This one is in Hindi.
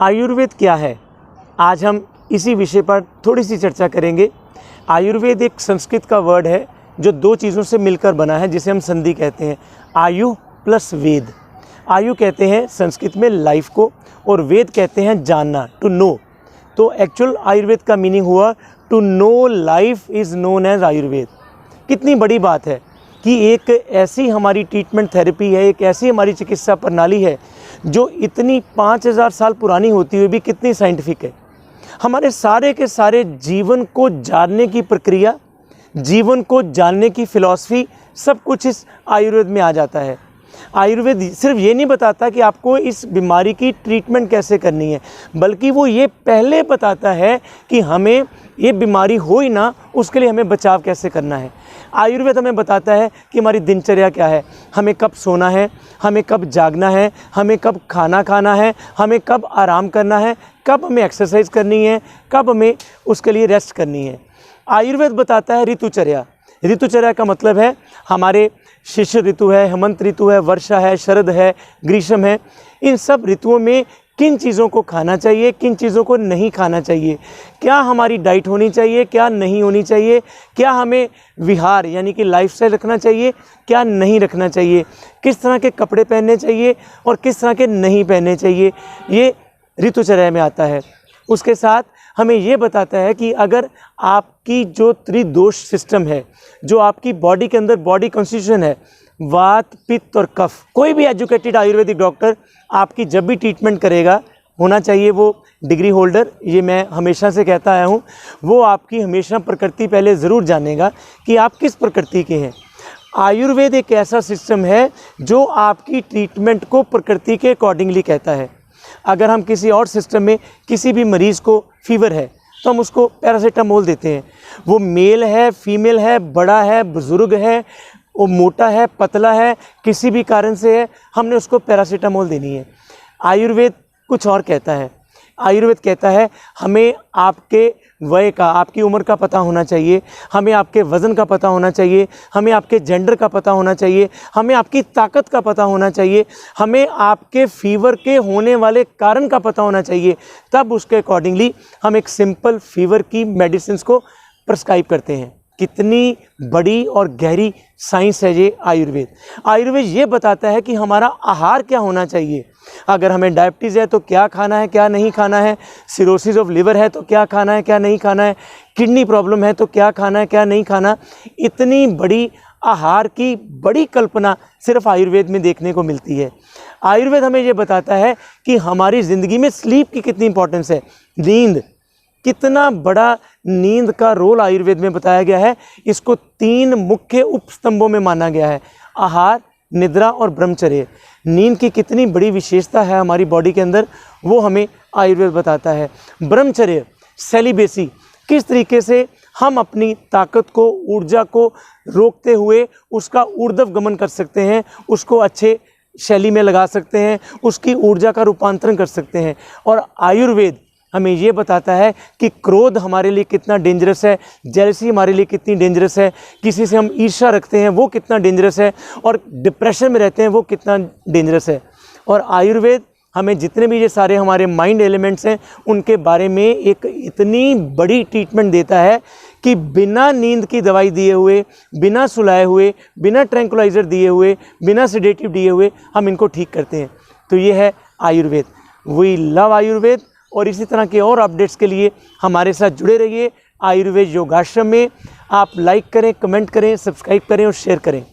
आयुर्वेद क्या है, आज हम इसी विषय पर थोड़ी सी चर्चा करेंगे। आयुर्वेद एक संस्कृत का वर्ड है जो दो चीज़ों से मिलकर बना है, जिसे हम संधि कहते हैं, आयु प्लस वेद। आयु कहते हैं संस्कृत में लाइफ को, और वेद कहते हैं जानना, टू नो। तो एक्चुअल आयुर्वेद का मीनिंग हुआ to know life is known as Ayurveda. कितनी बड़ी बात है कि एक ऐसी हमारी ट्रीटमेंट थेरेपी है, एक ऐसी हमारी चिकित्सा प्रणाली है जो इतनी 5000 साल पुरानी होती हुई भी कितनी साइंटिफिक है। हमारे सारे के सारे जीवन को जानने की प्रक्रिया, जीवन को जानने की फ़िलॉसफी, सब कुछ इस आयुर्वेद में आ जाता है। आयुर्वेद सिर्फ ये नहीं बताता कि आपको इस बीमारी की ट्रीटमेंट कैसे करनी है, बल्कि वो ये पहले बताता है कि हमें ये बीमारी हो ही ना, उसके लिए हमें बचाव कैसे करना है। आयुर्वेद हमें बताता है कि हमारी दिनचर्या क्या है, हमें कब सोना है, हमें कब जागना है, हमें कब खाना खाना है, हमें कब आराम करना है, कब हमें एक्सरसाइज करनी है, कब हमें उसके लिए रेस्ट करनी है। आयुर्वेद बताता है ऋतुचर्या। ऋतुचर्या का मतलब है हमारे शिशिर ऋतु है, हेमंत ऋतु है, वर्षा है, शरद है, ग्रीष्म है। इन सब ऋतुओं में किन चीज़ों को खाना चाहिए, किन चीज़ों को नहीं खाना चाहिए, क्या हमारी डाइट होनी चाहिए, क्या नहीं होनी चाहिए, क्या हमें विहार यानी कि लाइफस्टाइल रखना चाहिए, क्या नहीं रखना चाहिए, किस तरह के कपड़े पहनने चाहिए और किस तरह के नहीं पहनने चाहिए, ये ऋतुचर्या में आता है। उसके साथ हमें ये बताता है कि अगर आपकी जो त्रिदोष सिस्टम है, जो आपकी बॉडी के अंदर बॉडी कॉन्स्टिट्यूशन है, वात, पित्त और कफ, कोई भी एजुकेटेड आयुर्वेदिक डॉक्टर आपकी जब भी ट्रीटमेंट करेगा, होना चाहिए वो डिग्री होल्डर, ये मैं हमेशा से कहता आया हूँ। वो आपकी हमेशा प्रकृति पहले ज़रूर जानेगा कि आप किस प्रकृति के हैं। आयुर्वेद एक ऐसा सिस्टम है जो आपकी ट्रीटमेंट को प्रकृति के अकॉर्डिंगली कहता है। अगर हम किसी और सिस्टम में किसी भी मरीज़ को फीवर है तो हम उसको पैरासीटामोल देते हैं। वो मेल है, फीमेल है, बड़ा है, बुज़ुर्ग है, वो मोटा है, पतला है, किसी भी कारण से है, हमने उसको पैरासीटामोल देनी है। आयुर्वेद कुछ और कहता है। आयुर्वेद कहता है हमें आपके वय का, आपकी उम्र का पता होना चाहिए, हमें आपके वज़न का पता होना चाहिए, हमें आपके जेंडर का पता होना चाहिए, हमें आपकी ताकत का पता होना चाहिए, हमें आपके फीवर के होने वाले कारण का पता होना चाहिए। तब उसके अकॉर्डिंगली हम एक सिंपल फीवर की मेडिसिन्स को प्रिस्क्राइब करते हैं। कितनी बड़ी और गहरी साइंस है ये आयुर्वेद। आयुर्वेद ये बताता है कि हमारा आहार क्या होना चाहिए। अगर हमें डायबिटीज़ है तो क्या खाना है, क्या नहीं खाना है, सिरोसिस ऑफ लिवर है तो क्या खाना है, क्या नहीं खाना है, किडनी प्रॉब्लम है तो क्या खाना है, क्या नहीं खाना। इतनी बड़ी आहार की बड़ी कल्पना सिर्फ आयुर्वेद में देखने को मिलती है। आयुर्वेद हमें ये बताता है कि हमारी ज़िंदगी में स्लीप की कितनी इंपॉर्टेंस है, नींद, कितना बड़ा नींद का रोल आयुर्वेद में बताया गया है। इसको 3 मुख्य उपस्तंभों में माना गया है, आहार, निद्रा और ब्रह्मचर्य। नींद की कितनी बड़ी विशेषता है हमारी बॉडी के अंदर, वो हमें आयुर्वेद बताता है। ब्रह्मचर्य, सेलिबेसी, किस तरीके से हम अपनी ताकत को, ऊर्जा को रोकते हुए उसका ऊर्ध्व गमन कर सकते हैं, उसको अच्छे शैली में लगा सकते हैं, उसकी ऊर्जा का रूपांतरण कर सकते हैं। और आयुर्वेद हमें ये बताता है कि क्रोध हमारे लिए कितना डेंजरस है, जेलसी हमारे लिए कितनी डेंजरस है, किसी से हम ईर्ष्या रखते हैं वो कितना डेंजरस है, और डिप्रेशन में रहते हैं वो कितना डेंजरस है। और आयुर्वेद हमें जितने भी ये सारे हमारे माइंड एलिमेंट्स हैं उनके बारे में एक इतनी बड़ी ट्रीटमेंट देता है कि बिना नींद की दवाई दिए हुए, बिना सुलाए हुए, बिना ट्रैंकुलाइज़र दिए हुए, बिना सेडेटिव दिए हुए हम इनको ठीक करते हैं। तो ये है आयुर्वेद। We love Ayurveda. और इसी तरह के और अपडेट्स के लिए हमारे साथ जुड़े रहिए आयुर्वेद योगाश्रम में। आप लाइक करें, कमेंट करें, सब्सक्राइब करें और शेयर करें।